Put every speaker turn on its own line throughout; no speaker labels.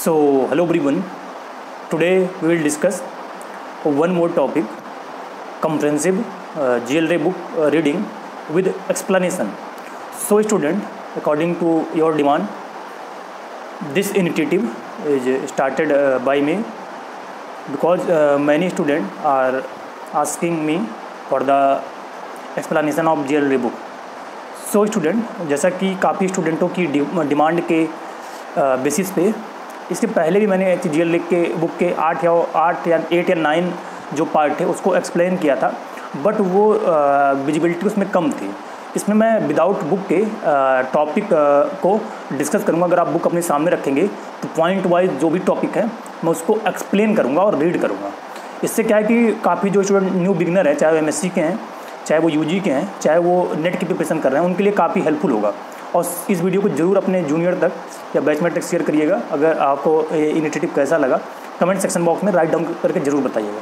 So, hello everyone. Today we will discuss one more topic, comprehensive GLA book reading with explanation. So, student, according to your demand, this initiative is started by me because many students are asking me for the explanation of GLA book. So, student, जैसा कि काफ़ी स्टूडेंटों की demand के basis पे इसके पहले भी मैंने GLA के बुक के 8 या 9 जो पार्ट है उसको एक्सप्लेन किया था, बट वो विजिबिलिटी उसमें कम थी. इसमें मैं विदाउट बुक के टॉपिक को डिस्कस करूँगा. अगर आप बुक अपने सामने रखेंगे तो पॉइंट वाइज जो भी टॉपिक है मैं उसको एक्सप्लेन करूँगा और रीड करूँगा. इससे क्या है कि काफ़ी जो स्टूडेंट न्यू बिगनर है, चाहे वो MSc के हैं, चाहे वो UG के हैं, चाहे वो नेट की प्रिपरेशन कर रहे हैं, उनके लिए काफ़ी हेल्पफुल होगा. और इस वीडियो को जरूर अपने जूनियर तक या बैचमेट तक शेयर करिएगा. अगर आपको ये इनिशिएटिव कैसा लगा कमेंट सेक्शन बॉक्स में राइट डाउन करके ज़रूर बताइएगा.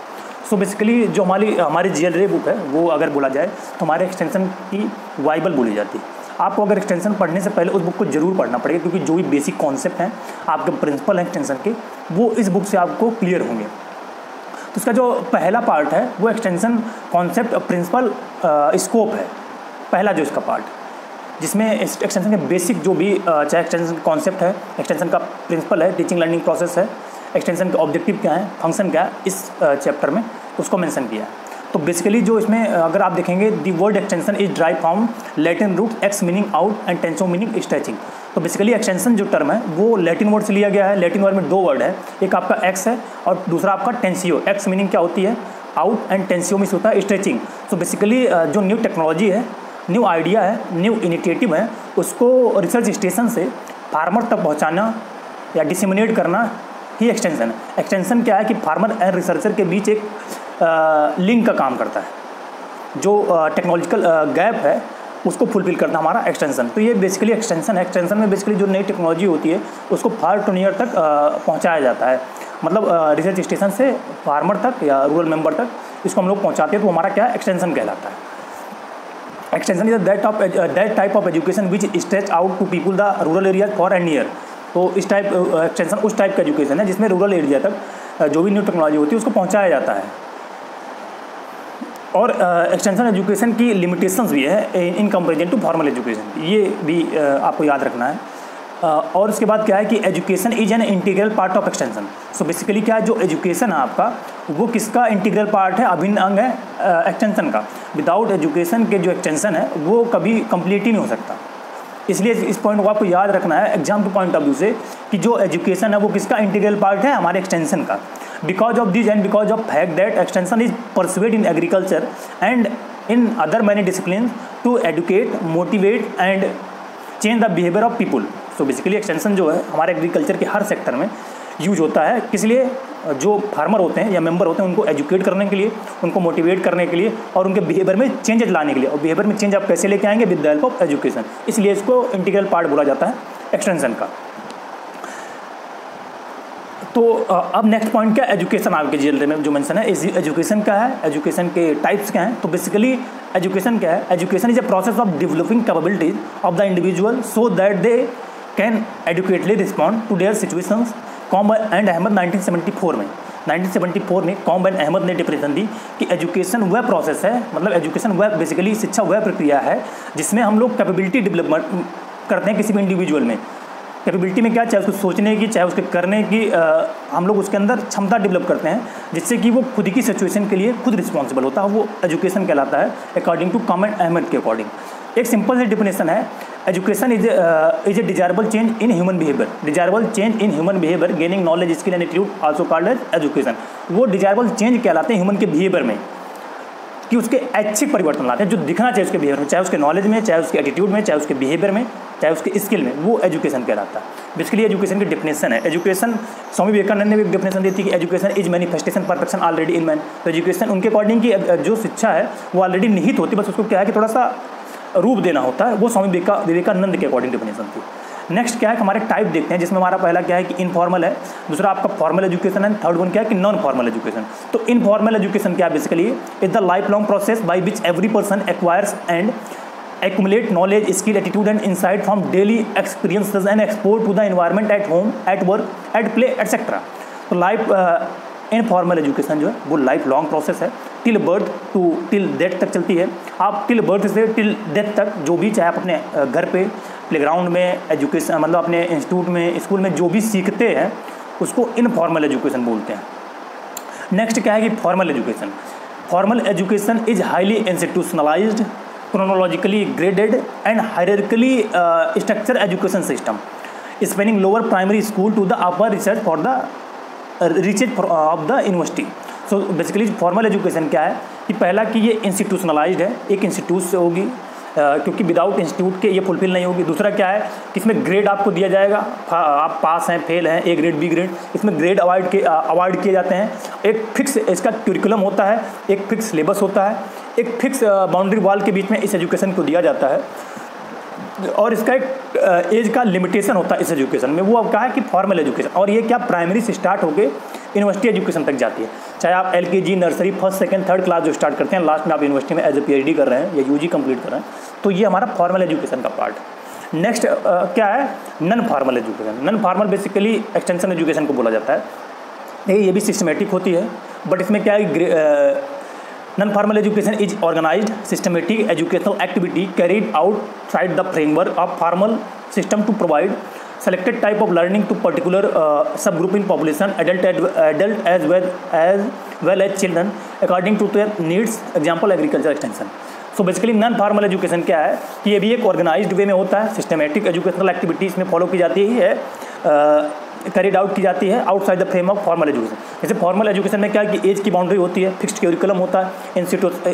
सो बेसिकली जो हमारी GLA बुक है वो अगर बोला जाए तो हमारे एक्सटेंशन की बाइबल बोली जाती है. आपको अगर एक्सटेंशन पढ़ने से पहले उस बुक को जरूर पढ़ना पड़ेगा, क्योंकि जो भी बेसिक कॉन्सेप्ट हैं, आपके प्रिंसिपल हैं एक्सटेंशन के, वो इस बुक से आपको क्लियर होंगे. तो इसका जो पहला पार्ट है वो एक्सटेंशन कॉन्सेप्ट प्रिंसिपल स्कोप है, पहला जो इसका पार्ट, जिसमें एक्सटेंशन के बेसिक जो भी चाहे एक्सटेंशन कॉन्सेप्ट है, एक्सटेंशन का प्रिंसिपल है, टीचिंग लर्निंग प्रोसेस है, एक्सटेंशन के ऑब्जेक्टिव क्या है, फंक्शन क्या है, इस चैप्टर में उसको मेंशन किया है. तो बेसिकली जो इसमें अगर आप देखेंगे, the word extension is drive from Latin root ex meaning out and tenso meaning stretching. तो बेसिकली एक्सटेंशन जो टर्म है वो लैटिन वर्ड से लिया गया है. लैटिन वर्ड में दो वर्ड है, एक आपका एक्स है और दूसरा आपका टेंसियो. एक्स मीनिंग क्या होती है, आउट, एंड टेंसियो मीन्स होता है स्ट्रेचिंग. तो बेसिकली जो न्यू टेक्नोलॉजी है, न्यू आइडिया है, न्यू इनिशिएटिव है, उसको रिसर्च स्टेशन से फार्मर तक पहुंचाना या डिसेमिनेट करना ही एक्सटेंशन है. एक्सटेंशन क्या है कि फार्मर एंड रिसर्चर के बीच एक लिंक का काम करता है. जो टेक्नोलॉजिकल गैप है उसको फुलफिल करना हमारा एक्सटेंशन. तो ये बेसिकली एक्सटेंशन है. एक्सटेंशन में बेसिकली जो नई टेक्नोलॉजी होती है उसको फार टू नियर तक पहुंचाया जाता है. मतलब रिसर्च स्टेशन से फार्मर तक या रूरल मेंबर तक इसको हम लोग पहुंचाते हैं, तो हमारा क्या एक्सटेंशन कहलाता है. Extension is that type of education which stretch out to people the rural area for an year. तो इस टाइप एक्सटेंशन उस टाइप का एजुकेशन है जिसमें रूरल एरिया तक जो भी न्यू टेक्नोलॉजी होती है उसको पहुंचाया जाता है. और एक्सटेंशन एजुकेशन की लिमिटेशंस भी है in comparison to formal education, ये भी आपको याद रखना है. और उसके बाद क्या है कि education is an integral part of extension. So basically क्या है, जो एजुकेशन है आपका वो किसका इंटीग्रल पार्ट है, अभिन्न अंग है एक्सटेंशन का. विदाउट एजुकेशन के जो एक्सटेंशन है वो कभी कंप्लीट ही नहीं हो सकता. इसलिए इस पॉइंट को आपको याद रखना है एग्जाम के पॉइंट ऑफ व्यू से कि जो एजुकेशन है वो किसका इंटीग्रल पार्ट है, हमारे एक्सटेंशन का. Because of this and because of fact that extension is persuade in agriculture and in other many discipline to educate, motivate and change the behaviour of people. So basically extension जो है हमारे agriculture के हर sector में use होता है. किस लिए, जो फार्मर होते हैं या मेंबर होते हैं उनको एजुकेट करने के लिए, उनको मोटिवेट करने के लिए और उनके बिहेवियर में चेंजेस लाने के लिए. और बिहेवियर में चेंज आप कैसे लेके आएंगे, with the help of education. इसलिए इसको इंटीग्रल पार्ट बोला जाता है एक्सटेंशन का. तो अब नेक्स्ट पॉइंट क्या, एजुकेशन आपके GLA में जो मेंशन है, एजुकेशन क्या है, एजुकेशन के टाइप्स क्या हैं. तो बेसिकली एजुकेशन क्या है, education is a process of developing capabilities of the individual so that they can educately respond to their situations. कॉम एंड अहमद 1974 में कॉम एंड अहमद ने डिफिनेशन दी कि एजुकेशन वह प्रोसेस है, मतलब एजुकेशन वह बेसिकली शिक्षा वह प्रक्रिया है जिसमें हम लोग कैपेबिलिटी डेवलपमेंट करते हैं किसी भी इंडिविजुअल में. कैपेबिलिटी में क्या, चाहे उसको सोचने की, चाहे उसके करने की, हम लोग उसके अंदर क्षमता डेवलप करते हैं जिससे कि वो खुद की सिचुएशन के लिए खुद रिस्पॉन्सिबल होता है. वो एजुकेशन कहलाता है अकॉर्डिंग टू कॉम एंड अहमद के अकॉर्डिंग. एक सिंपल सी डिफिनेशन है, education is a desirable change in human behaviour. Desirable change in human behaviour gaining knowledge skill and attitude also called as education. वो डिजायरेबल चेंज कहलाते हैं ह्यूमन के behaviour में, कि उसके ऐच्छिक परिवर्तन लाते हैं जो दिखना चाहिए उसके बिहेवियर में, चाहे उसके नॉलेज में, चाहे उसके एटीट्यूड में, चाहे उसके बिहेवियर में, चाहे उसके स्किल में. वो एजुकेशन कहलाता है. बेसिकली एजुकेशन की डिफिनेशन है. एजुकेशन स्वामी विवेकानंद ने भी डिफिनेशन दी थी कि education is manifestation perfection already in man. तो एजुकेशन उनके अकॉर्डिंग की जो शिक्षा है वो ऑलरेडी निहित होती है, बस उसको क्या है कि थोड़ा सा रूप देना होता है. वो स्वामी विवेकानंद के अकॉर्डिंग डिफिनेशन थी. नेक्स्ट क्या है, हमारे टाइप देखते हैं, जिसमें हमारा पहला क्या है कि इनफॉर्मल है, दूसरा आपका फॉर्मल एजुकेशन है, थर्ड वन क्या है कि नॉन फॉर्मल एजुकेशन. तो इनफॉर्मल एजुकेशन क्या है, basically is the life long process by which every person acquires and accumulate knowledge, skill, attitude and insight from daily experiences and export to the environment at home, at work at play etcetera. तो life informal education जो है वो life long process है, till birth to till death तक चलती है। आप till birth से टिल डेथ तक जो भी, चाहे आप अपने घर पे प्लेग्राउंड में एजुकेशन, मतलब अपने इंस्टीट्यूट में, स्कूल में जो भी सीखते हैं उसको इनफॉर्मल एजुकेशन बोलते हैं। नेक्स्ट क्या है कि formal education. Formal education is highly institutionalised, chronologically graded and hierarchically structure education system spanning lower primary school to the upper research for the riches of the university. So basically formal education क्या है कि पहला कि ये institutionalised है, एक institute से होगी, क्योंकि विदाउट इंस्टीट्यूट के ये फुलफिल नहीं होगी। दूसरा क्या है कि इसमें ग्रेड आपको दिया जाएगा, आप पास हैं, फेल हैं, ए ग्रेड, बी ग्रेड, इसमें ग्रेड अवॉइड किए जाते हैं। एक फिक्स इसका क्यूरिकुलम होता है, एक फिक्स सिलेबस होता है, एक फिक्स बाउंड्री वॉल के बीच में इस एजुकेशन को दिया जाता है, और इसका एक एज का लिमिटेशन होता है इस एजुकेशन में। वो अब कहा है कि फॉर्मल एजुकेशन, और ये क्या प्राइमरी से स्टार्ट होकर यूनिवर्सिटी एजुकेशन तक जाती है। चाहे आप LKG, nursery, first, second, third class जो स्टार्ट करते हैं, लास्ट में आप यूनिवर्सिटी में एज ए PhD कर रहे हैं या UG कंप्लीट कर रहे हैं, तो ये हमारा फॉर्मल एजुकेशन का पार्ट। नेक्स्ट क्या है, non formal education. Non formal basically extension education को बोला जाता है। ये भी सिस्टमेटिक होती है, बट इसमें क्या है, non formal education is organised systematic educational activity carried outside the framework of formal system to provide selected type of learning to particular subgroup in population, adult as well as children according to their needs, example agriculture extension। So basically non formal education क्या है कि ये भी एक organised वे में होता है, systematic educational activities में फॉलो की जाती है, कैरिड आउट की जाती है outside the frame of formal education. जैसे फॉर्मल एजुकेशन में क्या है कि एज की बाउंड्री होती है, फिक्स्ड करिकुलम होता है,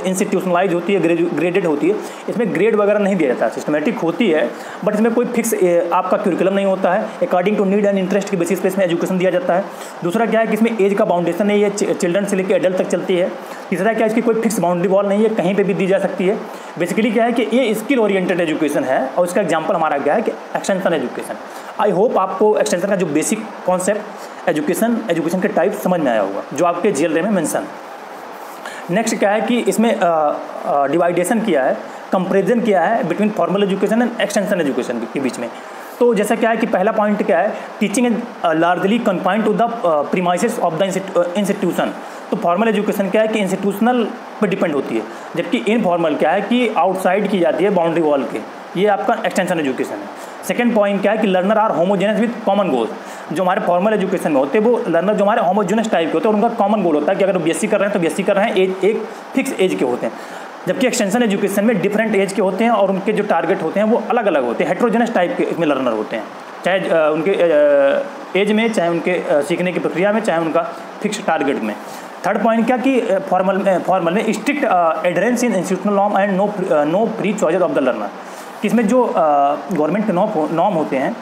इंस्टीट्यूशनलाइज होती है, ग्रेडेड होती है। इसमें ग्रेड वगैरह नहीं दिया जाता है, सिस्टमेटिक होती है, बट इसमें कोई फिक्स आपका करिकुलम नहीं होता है, according to need and interest के बेसिस पे इसमें एजुकेशन दिया जाता है। दूसरा क्या है कि इसमें एज का बाउंडेशन नहीं है, चिल्ड्रन से लेकर एडल्ट तक चलती है। तीसरा क्या है, इसकी कोई फिक्स बाउंड्री वॉल नहीं है, कहीं पे भी दी जा सकती है। बेसिकली क्या है कि ये स्किल ओरिएंटेड एजुकेशन है, और इसका एग्जांपल हमारा क्या है कि एक्सटेंशन एजुकेशन। आई होप आपको एक्सटेंशन का जो बेसिक कॉन्सेप्ट एजुकेशन के टाइप समझ में आया होगा, जो आपके GLA में मेंशन। नेक्स्ट क्या है कि इसमें डिवाइडेशन किया है, कंपेरिजन किया है between formal education and extension education के बीच में। तो जैसा क्या है कि पहला पॉइंट क्या है, teaching is largely confined to the premises of the institution. तो फॉर्मल एजुकेशन क्या है कि इंस्टीट्यूशनल पे डिपेंड होती है, जबकि इनफॉर्मल क्या है कि आउटसाइड की जाती है बाउंड्री वॉल के। ये आपका एक्सटेंशन एजुकेशन है। सेकंड पॉइंट क्या है कि learner are homogeneous with common goals. जो हमारे फॉर्मल एजुकेशन में होते हैं वो लर्नर जो हमारे होमोजेनस टाइप के होते हैं, उनका कॉमन गोल होता है कि अगर BSc कर रहे हैं तो BSc कर रहे हैं, एक फिक्स एज के होते हैं। जबकि एक्सटेंशन एजुकेशन में डिफरेंट एज के होते हैं और उनके जो टारगेट होते हैं वो अलग अलग होते हैं, हेट्रोजेनस टाइप के इसमें लर्नर होते हैं, चाहे उनके एज में, चाहे उनके सीखने की प्रक्रिया में, चाहे उनका फिक्स टारगेट में। थर्ड पॉइंट क्या कि फॉर्मल में strict adherence in institutional norm and no free choice of the learner. इसमें जो गवर्नमेंट के नॉर्म होते हैं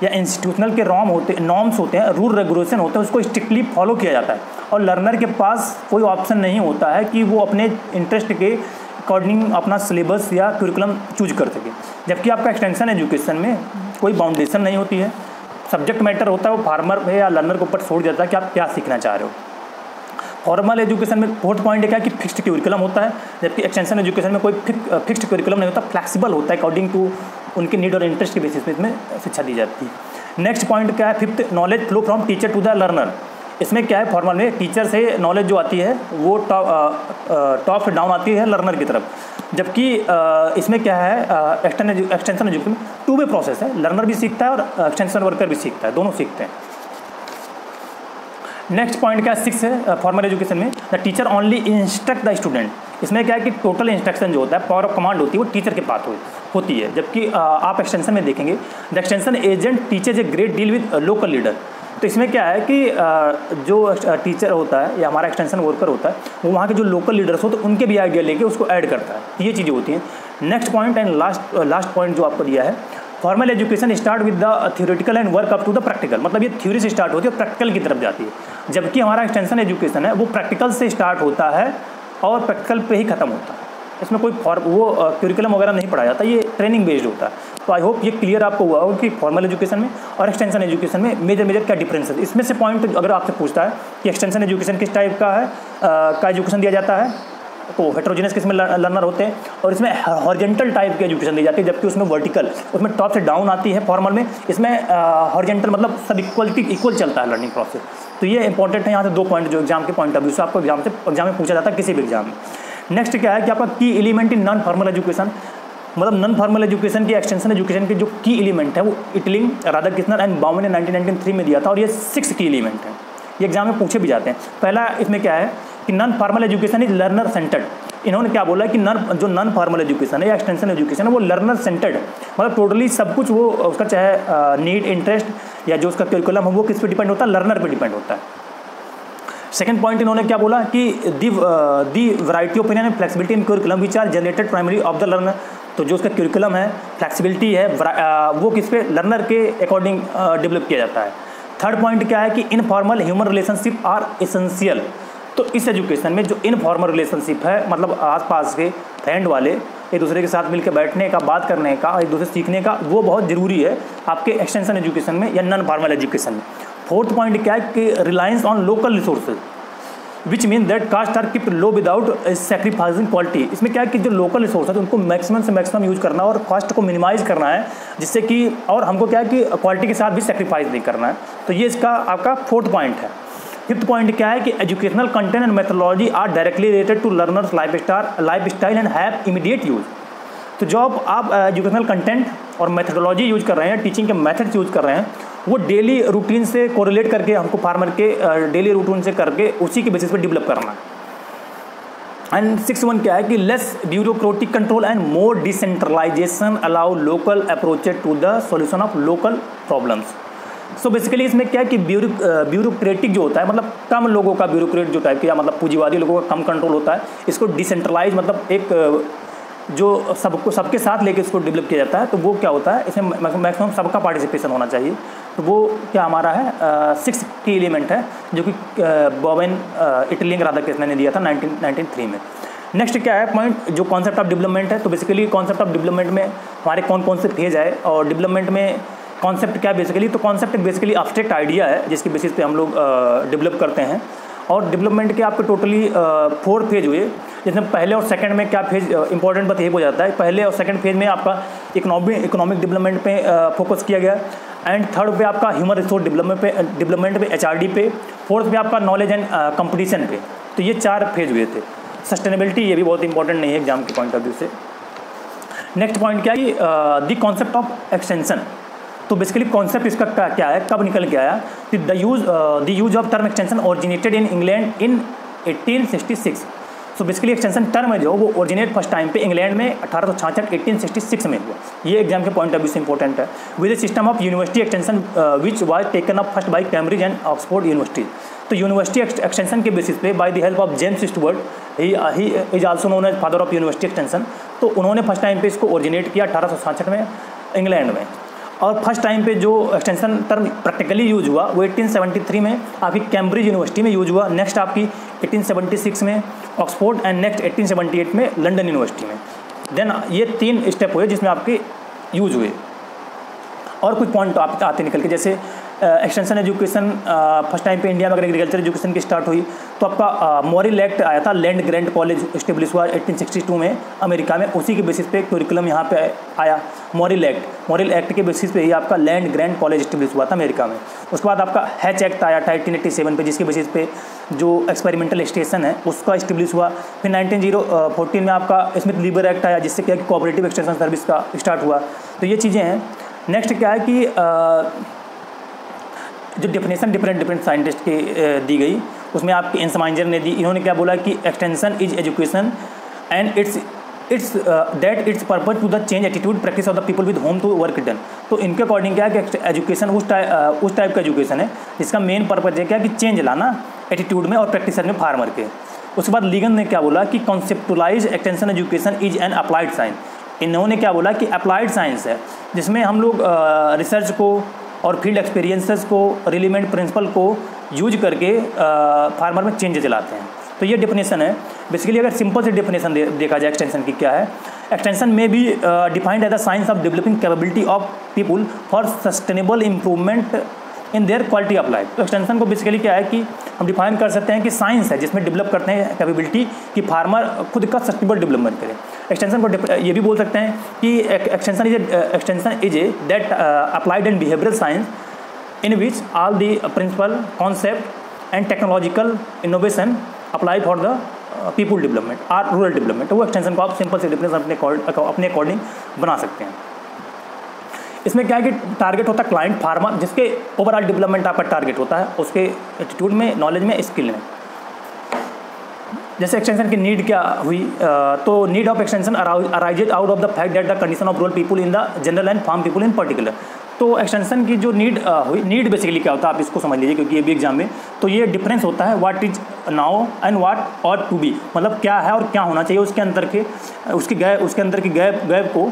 या इंस्टीट्यूशनल के नॉर्म्स होते हैं, रूल रेगुलेशन होते हैं, उसको स्ट्रिक्टली फॉलो किया जाता है, और लर्नर के पास कोई ऑप्शन नहीं होता है कि वो अपने इंटरेस्ट के अकॉर्डिंग अपना सिलेबस या करिकुलम चूज कर सके। जबकि आपका एक्सटेंशन एजुकेशन में कोई बाउंडेशन नहीं होती है, सब्जेक्ट मैटर होता है वो फार्मर पे या लर्नर के ऊपर छोड़ जाता है कि आप क्या सीखना चाह रहे हो। फॉर्मल एजुकेशन में फोर्थ पॉइंट क्या है कि फिक्स्ड करिकुलम होता है, जबकि एक्सटेंशन एजुकेशन में कोई फिक्स्ड करिकुलम नहीं होता, फ्लेक्सिबल होता है, अकॉर्डिंग टू उनके नीड और इंटरेस्ट के बेसिस पे इसमें शिक्षा दी जाती है। नेक्स्ट पॉइंट क्या है, fifth, knowledge flow from teacher to the learner. इसमें क्या है, फॉर्मल में टीचर से नॉलेज जो आती है वो टॉप से डाउन आती है लर्नर की तरफ, जबकि इसमें क्या है, एक्सटेंशन एजुकेशन में 2 वे प्रोसेस है, लर्नर भी सीखता है और एक्सटेंशन वर्कर भी सीखता है, दोनों सीखते हैं। नेक्स्ट पॉइंट क्या है, 6 है फॉर्मल एजुकेशन में, the teacher only instruct the student. इसमें क्या है कि टोटल इंस्ट्रक्शन जो होता है, पावर ऑफ कमांड होती है, वो टीचर के पास होती है। जबकि आप एक्सटेंशन में देखेंगे, the extension agent teachers a great deal with local leader. तो इसमें क्या है कि जो टीचर होता है या हमारा एक्सटेंशन वर्कर होता है, वो वहाँ के जो लोकल लीडर्स होते हैं उनके भी आइडिया लेके उसको ऐड करता है, ये चीज़ें होती हैं। Next point and last point जो आपको दिया है, formal education start with the theoretical and work up to the practical. मतलब ये थ्योरी से स्टार्ट होती है और प्रैक्टिकल की तरफ जाती है, जबकि हमारा एक्सटेंशन एजुकेशन है वो प्रैक्टिकल से स्टार्ट होता है और प्रैक्टिकल पे ही खत्म होता है। इसमें कोई करिकुलम वगैरह नहीं पढ़ाया जाता, ये ट्रेनिंग बेस्ड होता है। तो आई होप ये क्लियर आपको हुआ होगा कि फॉर्मल एजुकेशन में और एक्सटेंशन एजुकेशन में मेजर क्या डिफरेंस है। इसमें से पॉइंट अगर आपसे पूछता है कि एक्सटेंशन एजुकेशन किस टाइप का है, का एजुकेशन दिया जाता है, तो हेट्रोजेनस किस में लर्नर होते हैं, और इसमें हॉरिजेंटल टाइप की एजुकेशन दी जाती है, जबकि उसमें वर्टिकल, उसमें टॉप से डाउन आती है फॉर्मल में, इसमें हॉरिजेंटल मतलब सब इक्वल चलता है लर्निंग प्रोसेस। तो ये इंपॉर्टेंट है यहाँ से 2 पॉइंट जो एग्जाम के पॉइंट ऑफ व्यू से आपको एग्जाम में पूछा जाता है किसी भी एग्जाम में। नेक्स्ट क्या है कि आपका की element in non formal education, मतलब नॉन फॉर्मल एजुकेशन की एक्सटेंशन एजुकेशन के जो की एलिमेंट है वो इटलिंग, राधाकृष्णन एंड बाउमन ने 1993 में दिया था, और ये 6 की एलिमेंट है, ये एग्जाम में पूछे भी जाते हैं। पहला इसमें क्या है कि non formal education is learner centred. इन्होंने क्या बोला कि जो नॉन फॉर्मल एजुकेशन है या एक्सटेंशन एजुकेशन है वो लर्नर सेंटर्ड, मतलब टोटली सब कुछ वो उसका चाहे नीड, इंटरेस्ट या जो उसका करिकुलम है वो किस पे डिपेंड होता है, लर्नर पे डिपेंड होता है। सेकंड पॉइंट इन्होंने क्या बोला कि the variety of opinion and flexibility in curriculum which are generated primary of the learner. तो जो उसका करिकुलम है, फ्लेक्सिबिलिटी है, वो किस पे, लर्नर के अकॉर्डिंग डेवलप किया जाता है। थर्ड पॉइंट क्या है कि informal human relationship are essential. तो इस एजुकेशन में जो इनफॉर्मल रिलेशनशिप है, मतलब आसपास के फ्रेंड वाले एक दूसरे के साथ मिलकर बैठने का, बात करने का, एक दूसरे सीखने का, वो बहुत ज़रूरी है आपके एक्सटेंशन एजुकेशन में या नॉन फॉर्मल एजुकेशन में। फोर्थ पॉइंट क्या है कि reliance on local resources which mean that cost are keeped low without sacrificing quality. इसमें क्या है कि जो लोकल रिसोर्स है उनको मैक्सिमम से मैक्सिमम यूज करना और कॉस्ट को मिनिमाइज करना है, जिससे कि और हमको क्या है कि क्वालिटी के साथ भी सेक्रीफाइस नहीं करना है। तो ये इसका आपका फोर्थ पॉइंट है। फिफ्थ पॉइंट क्या है कि educational content and methodology are directly related to learners life style and have immediate use. तो जो आप एजुकेशनल कंटेंट और मेथोडोलॉजी यूज कर रहे हैं, टीचिंग के मेथड्स यूज कर रहे हैं, वो डेली रूटीन से कोरिलेट करके हमको फार्मर के डेली रूटीन से करके उसी के बेसिस पे डेवलप करना है। एंड 6 क्या है कि less bureaucratic control and more decentralisation allow local approaches to the solution of local problems. So basically इसमें क्या है कि ब्यूरोक्रेटिक जो होता है, मतलब कम लोगों का ब्यूरोक्रेट जो टाइप के, या मतलब पूंजीवादी लोगों का कम कंट्रोल होता है, इसको डिसेंट्रलाइज मतलब एक जो सबके साथ लेके इसको डेवलप किया जाता है। तो वो क्या होता है, इसमें मैक्सिमम सबका पार्टिसिपेशन होना चाहिए। तो वो क्या हमारा है 6 की एलिमेंट है, जो कि बॉवेन इटलिंग राधाकृष्णन ने दिया था 1993 में। नेक्स्ट क्या है पॉइंट, जो कॉन्सेप्ट ऑफ डेवलपमेंट है। तो बेसिकली कॉन्सेप्ट ऑफ डेवलपमेंट में हमारे कौन कौन से फेज है, और डेवलपमेंट में कॉन्सेप्ट क्या है बेसिकली। तो कॉन्सेप्ट बेसिकली एब्स्ट्रैक्ट आइडिया है जिसके बेसिस पे हम लोग डेवलप करते हैं। और डेवलपमेंट के आपके टोटली 4 फेज हुए, जिसमें पहले और सेकंड में क्या फेज इंपॉर्टेंट बात ये हो जाता है, पहले और सेकंड फेज में आपका इकोनॉमिक डेवलपमेंट पे फोकस किया गया, एंड थर्ड पे आपका ह्यूमन रिसोर्स डेवलपमेंट पे HRD पे, फोर्थ पे आपका नॉलेज एंड कंपटीशन पे। तो ये 4 फेज हुए थे। सस्टेनेबिलिटी ये भी बहुत इंपॉर्टेंट नहीं है एग्जाम के पॉइंट ऑफ व्यू से। नेक्स्ट पॉइंट क्या है, द कॉन्सेप्ट ऑफ एक्सटेंशन। तो बेसिकली कॉन्सेप्ट इसका क्या है, कब निकल के आया, the use of term extension originated in England in 1866। So basically extension term है जो वो ओरिजिनेट फर्स्ट टाइम पे इंग्लैंड में 1866 में हुआ। ये एग्जाम के पॉइंट ऑफ व्यू से इंपॉर्टेंट है। With the system of university extension which was taken up first by Cambridge and Oxford university. तो यूनिवर्सिटी एक्सटेंशन के बेसिस पे by the help of James Stuart, he is also known as father of university extension. तो उन्होंने first time पे इसको originate किया 1866 में England में। और फर्स्ट टाइम पे जो एक्सटेंशन टर्म प्रैक्टिकली यूज हुआ वो 1873 में आपकी कैम्ब्रिज यूनिवर्सिटी में यूज हुआ, नेक्स्ट आपकी 1876 में ऑक्सफोर्ड, एंड नेक्स्ट 1878 में लंदन यूनिवर्सिटी में। देन ये 3 स्टेप हुए जिसमें आपके यूज हुए। और कुछ पॉइंट आप आते निकल के, जैसे एक्सटेंशन एजुकेशन फर्स्ट टाइम पे इंडिया में अगर एग्रीकल्चर एजुकेशन की स्टार्ट हुई तो आपका मॉरिल एक्ट आया था, लैंड ग्रांट कॉलेज इस्टेब्लिश हुआ 1862 में अमेरिका में, उसी के बेसिस पे करिकुलम यहाँ पे आया मॉरिल एक्ट के बेसिस पे ही आपका लैंड ग्रांट कॉलेज इस्टेब्लिश हुआ था अमेरिका में। उसके बाद आपका हैच एक्ट आया था 1887 पे, जिसके बेसिस पे जो एक्सपेरिमेंटल स्टेशन है उसका इस्टेब्लिश हुआ। फिर 1914 में आपका स्मिथ लीबर एक्ट आया, जिससे क्या कोऑपरेटिव एक्सटेंशन सर्विस का स्टार्ट हुआ। तो ये चीज़ें हैं। नेक्स्ट क्या है कि जो डेफिनेशन डिफरेंट साइंटिस्ट की दी गई, उसमें आपके एंसमाइंजर ने दी। इन्होंने क्या बोला कि extension is education and its purpose to the change attitude practice of the people with home to work done. तो इनके अकॉर्डिंग क्या है कि एजुकेशन उस टाइप का एजुकेशन है जिसका मेन पर्पज है क्या कि चेंज लाना एटीट्यूड में और प्रैक्टिसर में फार्मर के। उसके बाद लीगन ने क्या बोला कि conceptualise extension education is an applied science. इन्होंने क्या बोला कि अप्लाइड साइंस है जिसमें हम लोग रिसर्च को और फील्ड एक्सपीरियंसेस को, रिलेवेंट प्रिंसिपल को यूज करके फार्मर में चेंजेस लाते हैं। तो ये डेफिनेशन है। बेसिकली अगर सिंपल से डेफिनेशन देखा जाए एक्सटेंशन की क्या है, एक्सटेंशन में भी defined as the science of developing capability of people for sustainable improvement in their quality of life. तो एक्सटेंशन को बेसिकली क्या है कि हम डिफाइन कर सकते हैं कि साइंस है जिसमें डेवलप करते हैं कैपेबिलिटी कि फार्मर खुद का सस्टेनेबल डेवलपमेंट करे। एक्सटेंशन को ये भी बोल सकते हैं कि extension is a that applied in behavioural science in which all the principle concept and technological innovation apply for the people development और रूरल डेवलपमेंट। वो एक्सटेंशन को आप सिंपल से डिफरेंस अपने अकॉर्डिंग बना सकते हैं। इसमें क्या है कि टारगेट होता है क्लाइंट फार्मर, जिसके ओवरऑल डेवलपमेंट आपका टारगेट होता है, उसके एटीट्यूड में, नॉलेज में, स्किल में। जैसे एक्सटेंशन की नीड क्या हुई, तो need of extension arises out of the fact that the condition of rural people in the general and farm people in particular. तो एक्सटेंशन की जो नीड हुई, नीड बेसिकली क्या होता है आप इसको समझ लीजिए, क्योंकि ये भी एग्जाम में, तो ये डिफरेंस होता है what is now and what ought to be, मतलब क्या है और क्या होना चाहिए, उसके अंदर के उसके अंदर की गैप को,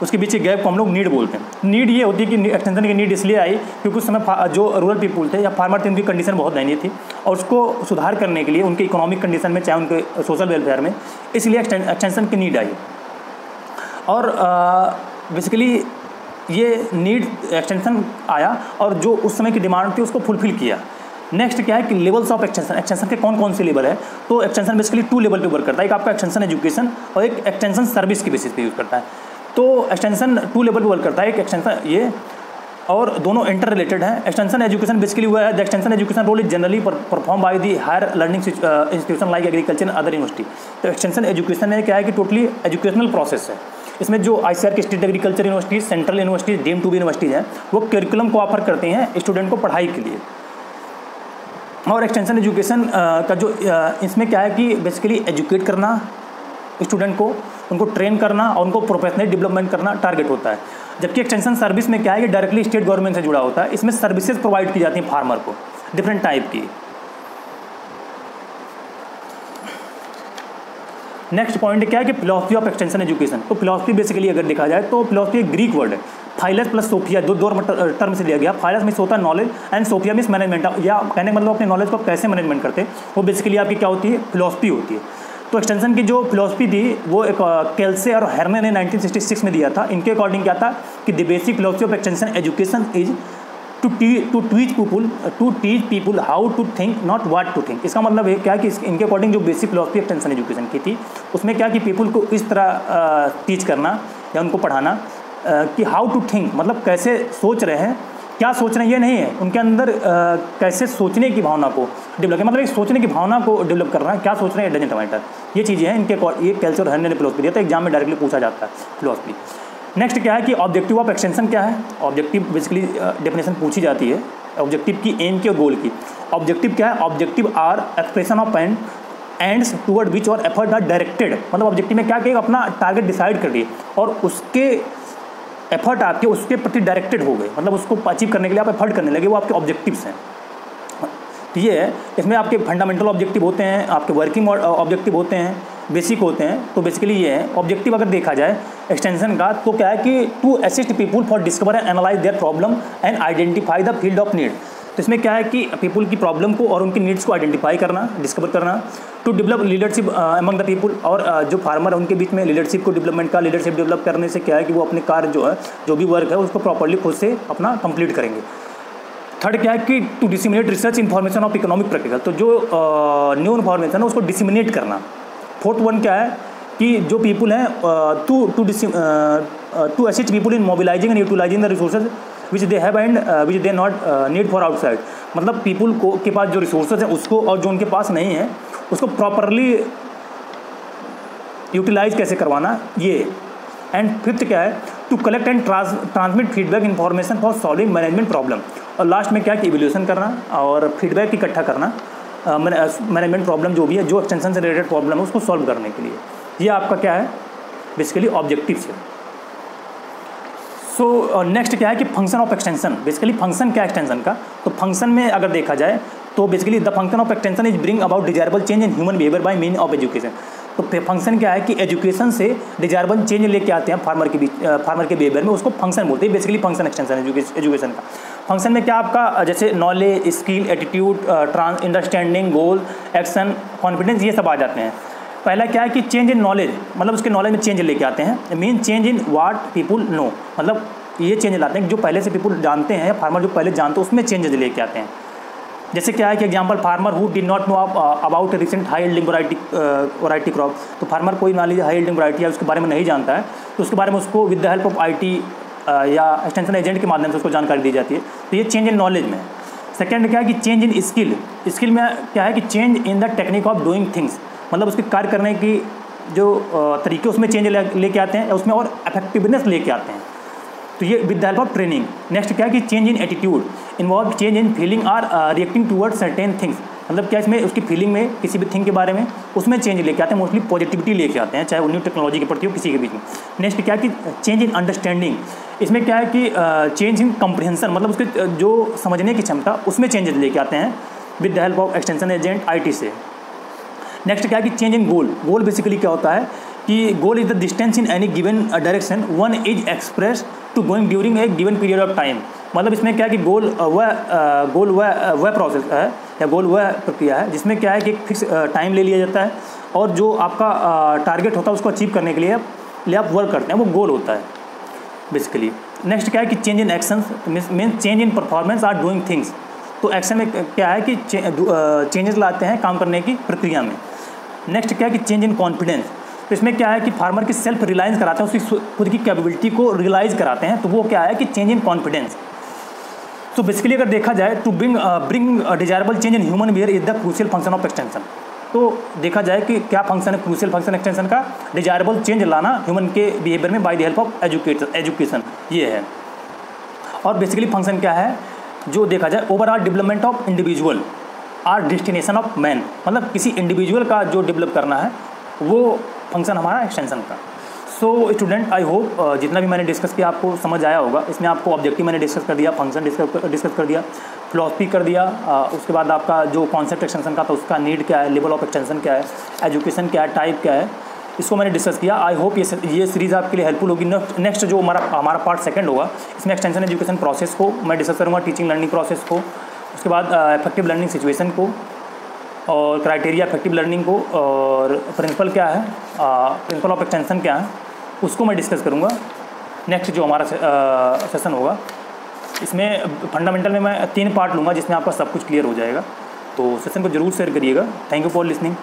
उसके बीच गैप को हम लोग नीड बोलते हैं। नीड ये होती है कि एक्सटेंशन की नीड इसलिए आई क्योंकि उस समय जो रूरल पीपल थे या फार्मर थे, उनकी कंडीशन बहुत दयनीय थी और उसको सुधार करने के लिए उनके इकोनॉमिक कंडीशन में, चाहे उनके सोशल वेलफेयर में, इसलिए एक्सटेंशन की नीड आई। और बेसिकली ये नीड एक्सटेंशन आया और जो उस समय की डिमांड थी उसको फुलफिल किया। नेक्स्ट क्या है कि लेवल्स ऑफ एक्सटेंशन, एक्सटेंशन के कौन कौन से लेवल है। तो एक्सटेंशन बेसिकली 2 लेवल पे वर्क करता है, एक आपका एक्सटेंशन एजुकेशन और एक एक्सटेंशन सर्विस की बेसिस पे यूज़ करता है। तो एक्सटेंशन 2 लेवल पे वर्क करता है, एक एक्सटेंशन ये, और दोनों इंटर रिलेटेड है। एक्सटेंशन एजुकेशन बेसिकली हुआ है the extension education role is generally perform by the higher learning institution like agriculture and other university. तो एक्सटेंशन एजुकेशन में क्या है कि टोटली एजुकेशनल प्रोसेस है। इसमें जो ICAR की state agriculture university, central university, deemed to be universities हैं, वो करिकुलम को ऑफर करते हैं स्टूडेंट को पढ़ाई के लिए। और एक्सटेंशन एजुकेशन का जो इसमें क्या है कि बेसिकली एजुकेट करना स्टूडेंट को, उनको ट्रेन करना और उनको प्रोफेशनल डेवलपमेंट करना टारगेट होता है। जबकि एक्सटेंशन सर्विस में क्या है कि डायरेक्टली स्टेट गवर्नमेंट से जुड़ा होता है। इसमें सर्विसेज प्रोवाइड की जाती हैं फार्मर को, डिफरेंट टाइप की। नेक्स्ट पॉइंट क्या है कि फिलॉसफी ऑफ एक्सटेंशन एजुकेशन। तो फिलॉसफी बेसिकली अगर देखा जाए तो फिलॉसफी एक ग्रीक वर्ड है, फाइलस प्लस सोफिया, दो टर्म से लिया गया। फाइलस मीन्स होता है knowledge and sophia means management, या कहने का मतलब अपने नॉलेज को कैसे मैनेजमेंट करते हैं, वो बेसिकली आपकी क्या होती है, फिलॉसफी होती है। तो एक्सटेंशन की जो फिलॉसफी थी वो एक केल्से और हेर्ने ने 1966 में दिया था। इनके अकॉर्डिंग क्या था कि the basic philosophy of extension education is to teach people how to think not what to think. इसका मतलब है क्या कि इनके अकॉर्डिंग जो बेसिक फिलॉसफी एक्सटेंशन एजुकेशन की थी उसमें क्या कि पीपल को इस तरह टीच करना या उनको पढ़ाना कि हाउ टू थिंक, मतलब कैसे सोच रहे हैं, क्या सोच रहे हैं ये नहीं है, उनके अंदर कैसे सोचने की भावना को डेवलप, मतलब एक सोचने की भावना को डेवलप करना है, क्या सोच रहे हैं डजेंट मैटर। ये चीज़ें हैं इनके, ये केल्से और हेर्ने ने फिलॉसफी दिया था, एग्जाम में डायरेक्टली पूछा जाता है फिलॉसफी। नेक्स्ट क्या है कि ऑब्जेक्टिव ऑफ एक्सटेंशन क्या है। ऑब्जेक्टिव बेसिकली डेफिनेशन पूछी जाती है ऑब्जेक्टिव की, एम की और गोल की। ऑब्जेक्टिव क्या है, objective are expression of ends toward which our effort are directed. मतलब ऑब्जेक्टिव में क्या कि अपना टारगेट डिसाइड कर लिए और उसके एफर्ट आपके उसके प्रति डायरेक्टेड हो गए, मतलब उसको अचीव करने के लिए आप एफर्ट करने लगे, वो आपके ऑब्जेक्टिव्स हैं। ये है, इसमें आपके फंडामेंटल ऑब्जेक्टिव होते हैं, आपके वर्किंग ऑब्जेक्टिव होते हैं, बेसिक होते हैं। तो बेसिकली ये है ऑब्जेक्टिव अगर देखा जाए एक्सटेंशन का, तो क्या है कि to assist people for discover and analyse their problem and identify the field of need. तो इसमें क्या है कि पीपल की प्रॉब्लम को और उनकी नीड्स को आइडेंटिफाई करना, डिस्कवर करना, to develop leadership among the people. और जो फार्मर है उनके बीच में लीडरशिप को डेवलपमेंट का, लीडरशिप डेवलप करने से क्या है कि वो अपने कार्य जो है, जो भी वर्क है उसको प्रॉपर्ली खुद से अपना कंप्लीट करेंगे। थर्ड क्या है कि to disseminate research information of economic practical, तो जो न्यू इन्फॉर्मेशन है उसको डिसिमिनेट करना। फोर्थ वन क्या है कि जो पीपल हैं to assist people in mobilising and utilising the resources which they have and which they not need for outside. मतलब पीपल को के पास जो रिसोर्सेज हैं उसको, और जो उनके पास नहीं है उसको प्रॉपरली यूटिलाइज कैसे करवाना, ये। एंड फिफ्थ क्या है, to collect and transmit feedback information for solving management problem. और लास्ट में क्या कि इवोल्यूशन करना और फीडबैक इकट्ठा करना मैनेजमेंट प्रॉब्लम जो भी है, जो एक्सटेंशन से रिलेटेड प्रॉब्लम है उसको सॉल्व करने के लिए। ये आपका क्या है बेसिकली ऑब्जेक्टिव्स है। सो नेक्स्ट क्या है कि function of extension. Basically function क्या है एक्सटेंशन का, तो फंक्शन में अगर देखा जाए तो basically the function of extension is bring about desirable change in human behaviour by mean of education. तो फंक्शन क्या है कि एजुकेशन से डिजायरेबल चेंज लेके आते हैं फार्मर के बिहेवियर में, उसको फंक्शन बोलते हैं। बेसिकली फंक्शन एक्सटेंशन एजुकेशन का। फंक्शन में क्या आपका जैसे नॉलेज, स्किल, एटीट्यूड, अंडरस्टैंडिंग, गोल, एक्शन, कॉन्फिडेंस, ये सब आ जाते हैं। पहला क्या है कि चेंज इन नॉलेज, मतलब उसके नॉलेज में चेंज लेके आते हैं। Mean change in what people know, मतलब ये चेंज लाते हैं जो पहले से पीपल जानते हैं, या फार्मर जो पहले जानते हैं उसमें चेंजेस लेके आते हैं। जैसे क्या है कि example, farmer who did not know about recent high yielding variety crop. तो फार्मर कोई मान लीजिए हाई यील्डिंग वैरायटी है उसके बारे में नहीं जानता है, तो उसके बारे में उसको with the help of IT या एक्सटेंशन एजेंट के माध्यम से उसको जानकारी दी जाती है। तो ये चेंज इन नॉलेज में। सेकेंड क्या है कि चेंज इन स्किल। स्किल में क्या है कि change in the technique of doing things, मतलब उसके कार्य करने की जो तरीके उसमें चेंज लेके आते हैं, उसमें और इफेक्टिवनेस लेके आते हैं। तो ये with the help of training. Next क्या है कि change in attitude involve change in feeling or reacting towards certain things, मतलब क्या इसमें उसकी फीलिंग में किसी भी थिंग के बारे में उसमें चेंज लेके आते हैं, मोस्टली पॉजिटिविटी लेके आते हैं, चाहे वो न्यू टेक्नोलॉजी के प्रति हो किसी के बीच में। नेक्स्ट क्या है कि चेंज इन अंडरस्टैंडिंग, इसमें क्या है कि चेंज इन कम्प्रिहेंशन, मतलब उसके जो समझने की क्षमता उसमें चेंजेस लेके आते हैं with the help of extension agent IT से। नेक्स्ट क्या है कि चेंज इन गोल। गोल बेसिकली क्या होता है कि goal is the distance in any given direction one is express to going during a given period of time. मतलब इसमें क्या है कि गोल वह प्रोसेस है या गोल वह प्रक्रिया है जिसमें क्या है कि फिक्स टाइम ले लिया जाता है, और जो आपका टारगेट होता है उसको अचीव करने के लिए आप वर्क करते हैं, वो गोल होता है बेसिकली। नेक्स्ट क्या है कि change in actions means change in performance or doing things. तो एक्शन में क्या है कि चेंजेस लाते हैं काम करने की प्रक्रिया में। नेक्स्ट क्या है कि चेंज इन कॉन्फिडेंस। तो इसमें क्या है कि फार्मर की सेल्फ रिलायंस कराते हैं, उसकी खुद की कैपेबिलिटी को रियलाइज़ कराते हैं, तो वो क्या है कि चेंज इन कॉन्फिडेंस। तो बेसिकली अगर देखा जाए to bring desirable change in human behaviour is the crucial function of extension. तो देखा जाए कि क्या फंक्शन है क्रूशियल फंक्शन एक्सटेंशन का, डिजायरेबल चेंज लाना ह्यूमन के बिहेवियर में by the help of education, ये है। और बेसिकली फंक्शन क्या है जो देखा जाए, overall development of individual our destination of man, मतलब किसी इंडिविजुअल का जो डेवलप करना है वो फंक्शन हमारा एक्सटेंशन का। सो स्टूडेंट, आई होप जितना भी मैंने डिस्कस किया आपको समझ आया होगा। इसमें आपको ऑब्जेक्टिव मैंने डिस्कस कर दिया, फंक्शन डिस्कस कर दिया, फिलॉसफी कर दिया, उसके बाद आपका जो कॉन्सेप्ट एक्सटेंशन का था उसका नीड क्या है, लेवल ऑफ एक्सटेंशन क्या है, एजुकेशन क्या है, टाइप क्या है, इसको मैंने डिस्कस किया। आई होप ये सीरीज़ आपके लिए हेल्पफुल होगी। नेक्स्ट जो हमारा पार्ट सेकंड होगा, इसमें एक्सटेंशन एजुकेशन प्रोसेस को मैं डिस्कस करूँगा, टीचिंग लर्निंग प्रोसेस को, उसके बाद इफेक्टिव लर्निंग सिचुएशन को, और क्राइटेरिया इफेक्टिव लर्निंग को, और प्रिंसिपल क्या है, प्रिंसिपल ऑफ एक्सटेंशन क्या है, उसको मैं डिस्कस करूँगा। नेक्स्ट जो हमारा सेशन होगा, इसमें फंडामेंटल में मैं 3 पार्ट लूँगा जिसमें आपका सब कुछ क्लियर हो जाएगा। तो सेशन को जरूर शेयर करिएगा। Thank you for listening.